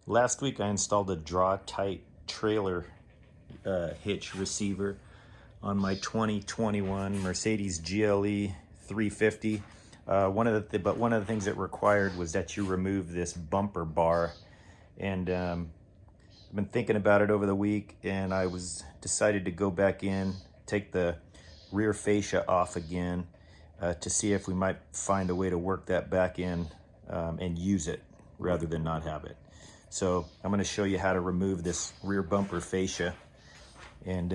Last week I installed a draw-tight trailer hitch receiver on my 2021 Mercedes GLE 350. One of the things it required was that you remove this bumper bar, and I've been thinking about it over the week, and I decided to go back in, take the rear fascia off again to see if we might find a way to work that back in and use it rather than not have it. So I'm going to show you how to remove this rear bumper fascia, and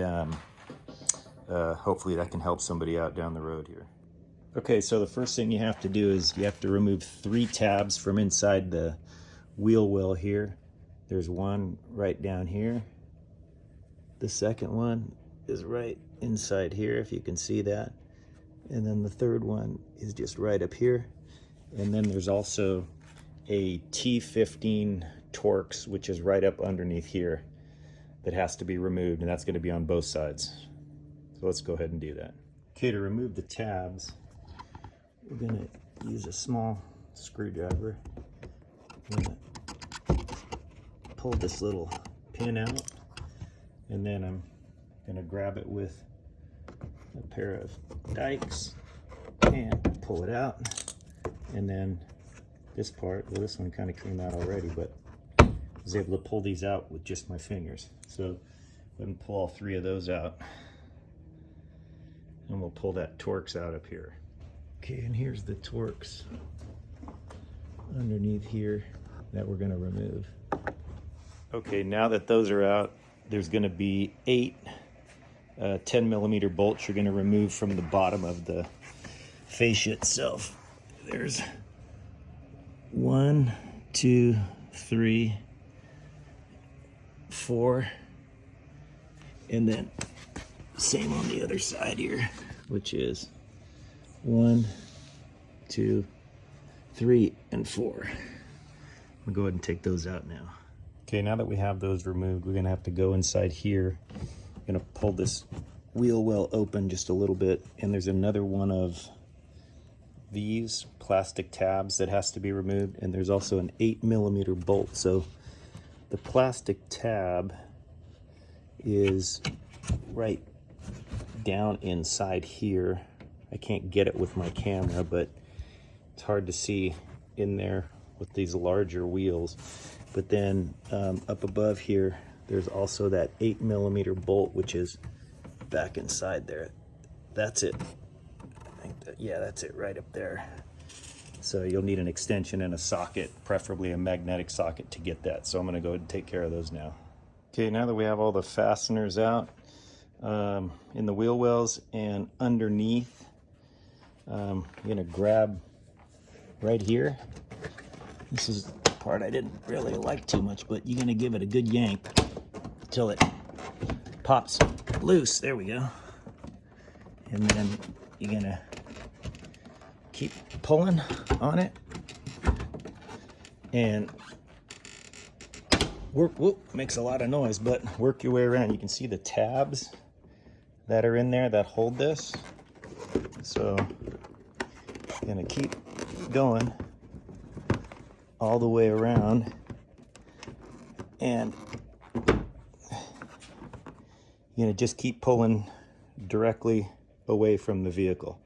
hopefully that can help somebody out down the road here. Okay, so the first thing you have to do is you have to remove 3 tabs from inside the wheel well here. There's one right down here. The second one is right inside here, if you can see that. And then the third one is just right up here. And then there's also a T15 Torx, which is right up underneath here, that has to be removed, and that's going to be on both sides. So let's go ahead and do that. Okay, to remove the tabs, we're going to use a small screwdriver. I'm going to pull this little pin out, and then I'm going to grab it with a pair of dikes and pull it out. And then this part, well, this one kind of came out already, but I was able to pull these out with just my fingers. So go ahead and pull all 3 of those out, and we'll pull that Torx out up here. Okay, and here's the Torx underneath here that we're going to remove. Okay, now that those are out, there's going to be 8 10mm bolts you're going to remove from the bottom of the fascia itself. There's 1, 2, 3, 4, and then same on the other side here, which is 1, 2, 3, and 4. I'll go ahead and take those out now. Okay, now that we have those removed, we're gonna have to go inside here. I'm gonna pull this wheel well open just a little bit, and there's another one of these plastic tabs that has to be removed, and there's also an 8mm bolt. So the plastic tab is right down inside here. I can't get it with my camera, but it's hard to see in there with these larger wheels. But then up above here, there's also that 8mm bolt, which is back inside there. That's it. Yeah, that's it right up there. So you'll need an extension and a socket, preferably a magnetic socket, to get that. So I'm going to go ahead and take care of those now. Okay, now that we have all the fasteners out in the wheel wells and underneath, I'm going to grab right here. This is the part I didn't really like too much, but you're going to give it a good yank until it pops loose. There we go. And then you're going to keep pulling on it and work. Whoop, makes a lot of noise, but work your way around. You can see the tabs that are in there that hold this. So I'm gonna keep going all the way around, and you're gonna just keep pulling directly away from the vehicle.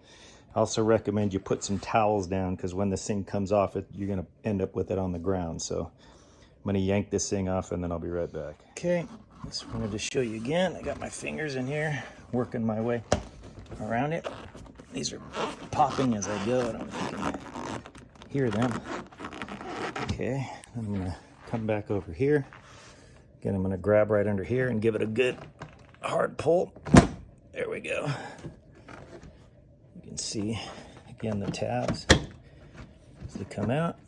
I also recommend you put some towels down, because when this thing comes off, you're going to end up with it on the ground. So I'm going to yank this thing off, and then I'll be right back. Okay, just wanted to show you again. I got my fingers in here, working my way around it. These are popping as I go. I don't know if you can hear them. Okay, I'm going to come back over here. Again, I'm going to grab right under here and give it a good hard pull. There we go. You can see, again, the tabs as they come out.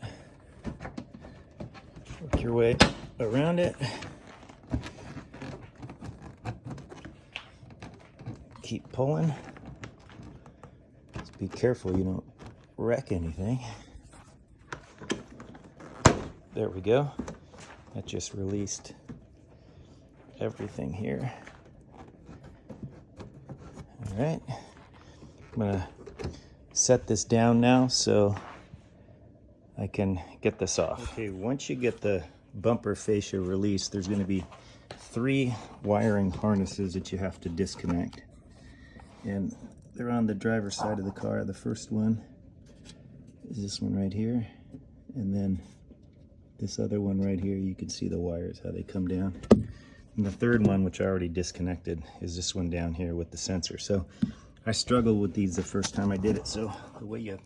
Work your way around it. Keep pulling. Just be careful you don't wreck anything. There we go. That just released everything here. All right. I'm gonna set this down now so I can get this off. Okay, once you get the bumper fascia release, there's going to be 3 wiring harnesses that you have to disconnect. And they're on the driver's side of the car. The first one is this one right here. And then this other one right here, you can see the wires, how they come down. And the third one, which I already disconnected, is this one down here with the sensor. So I struggled with these the first time I did it. So the way you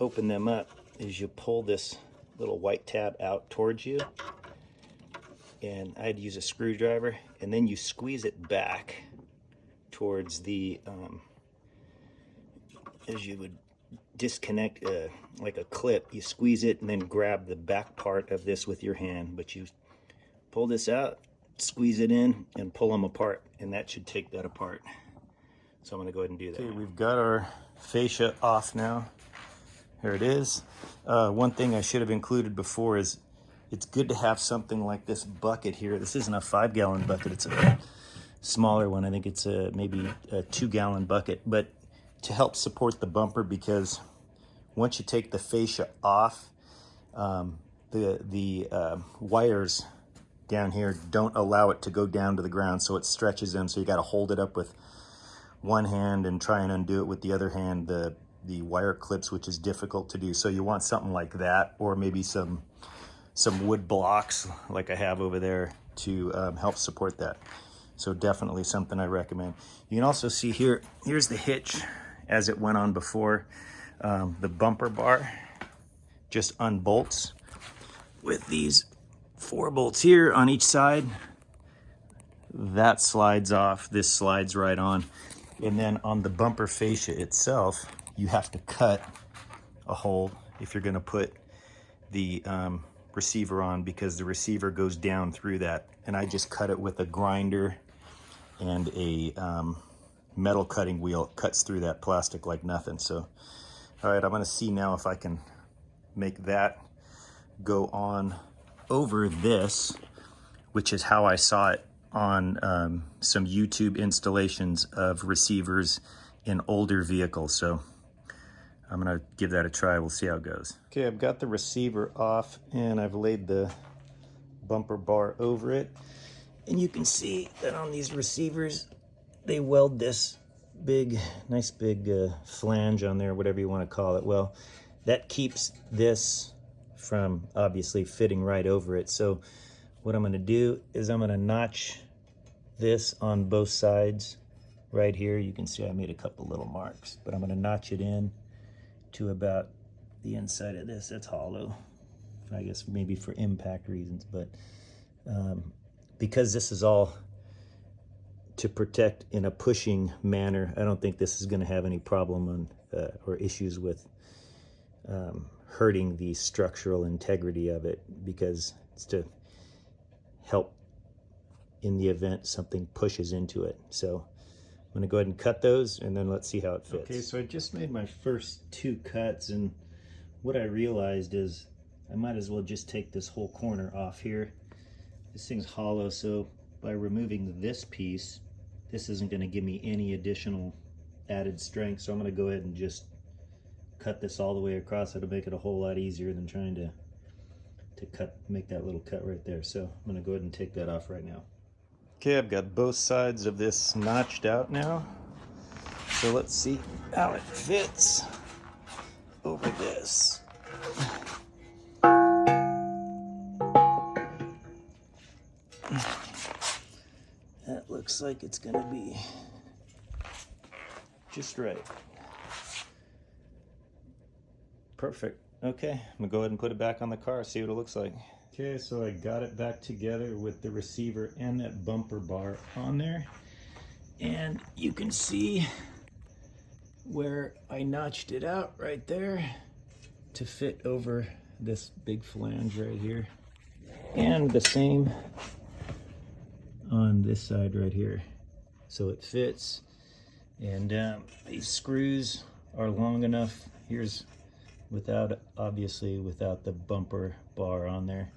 open them up is you pull this little white tab out towards you, and I'd use a screwdriver, and then you squeeze it back towards the, as you would disconnect like a clip, you squeeze it and then grab the back part of this with your hand, but you pull this out, squeeze it in, and pull them apart, and that should take that apart. So I'm going to go ahead and do that. Okay, we've got our fascia off now. Here it is. One thing I should have included before is it's good to have something like this bucket here. This isn't a 5-gallon bucket, it's a smaller one. I think it's maybe a 2-gallon bucket, but to help support the bumper, because once you take the fascia off, the wires down here don't allow it to go down to the ground, so it stretches them, so you got to hold it up with one hand and try and undo it with the other hand, the wire clips, which is difficult to do. So you want something like that, or maybe some wood blocks like I have over there to help support that. So definitely something I recommend. You can also see here's the hitch as it went on before. The bumper bar just unbolts with these 4 bolts here on each side. That slides off, this slides right on. And then on the bumper fascia itself, you have to cut a hole if you're gonna put the receiver on, because the receiver goes down through that. And I just cut it with a grinder and a metal cutting wheel. It cuts through that plastic like nothing. So, all right, I'm gonna see now if I can make that go on over this, which is how I saw it on some YouTube installations of receivers in older vehicles. So I'm gonna give that a try. We'll see how it goes. Okay, I've got the receiver off and I've laid the bumper bar over it. And you can see that on these receivers, they weld this nice big flange on there, whatever you want to call it. Well, that keeps this from obviously fitting right over it. So what I'm gonna do is I'm gonna notch this on both sides right here. You can see I made a couple little marks, but I'm gonna notch it in to about the inside of this. That's hollow, I guess maybe for impact reasons, but because this is all to protect in a pushing manner, I don't think this is going to have any problem on or issues with hurting the structural integrity of it, because it's to help in the event something pushes into it. So I'm going to go ahead and cut those, and then let's see how it fits. Okay, so I just made my first 2 cuts, and what I realized is I might as well just take this whole corner off here. This thing's hollow, so by removing this piece, this isn't going to give me any additional added strength. So I'm going to go ahead and just cut this all the way across. It'll make it a whole lot easier than trying to make that little cut right there. So I'm going to go ahead and take that off right now. Okay, I've got both sides of this notched out now. So let's see how it fits over this. That looks like it's going to be just right. Perfect. Okay, I'm gonna go ahead and put it back on the car, see what it looks like. Okay, so I got it back together with the receiver and that bumper bar on there. And you can see where I notched it out right there to fit over this big flange right here. And the same on this side right here. So it fits. And these screws are long enough. Here's obviously without the bumper bar on there,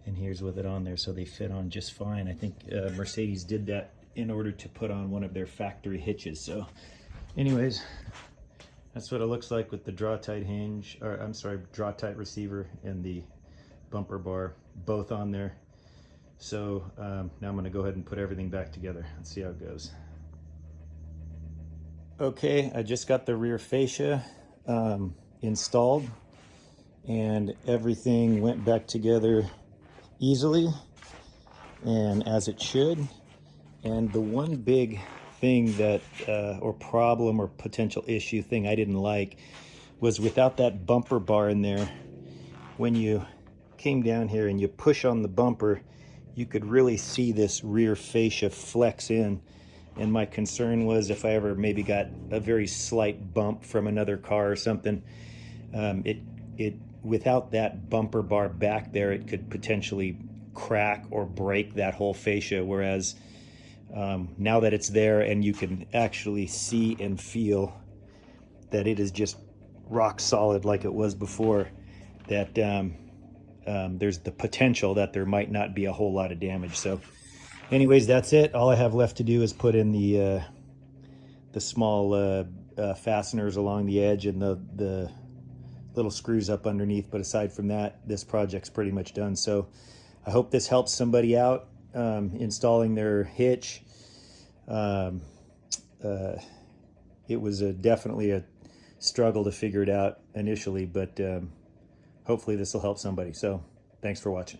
and here's with it on there, so they fit on just fine. I think Mercedes did that in order to put on one of their factory hitches. So anyways, that's what it looks like with the draw tight hinge, or I'm sorry, draw tight receiver and the bumper bar, both on there. So now I'm going to go ahead and put everything back together and see how it goes. Okay, I just got the rear fascia installed, and everything went back together easily and as it should. And the one big thing that or problem or potential issue thing I didn't like was without that bumper bar in there, when you came down here and you push on the bumper, you could really see this rear fascia flex in. And my concern was if I ever maybe got a very slight bump from another car or something, without that bumper bar back there, it could potentially crack or break that whole fascia. Whereas now that it's there and you can actually see and feel that it is just rock solid like it was before, that there's the potential that there might not be a whole lot of damage. So anyways, that's it. All I have left to do is put in the small fasteners along the edge and the little screws up underneath. But aside from that, this project's pretty much done. So I hope this helps somebody out installing their hitch. It was definitely a struggle to figure it out initially, but hopefully this will help somebody. So thanks for watching.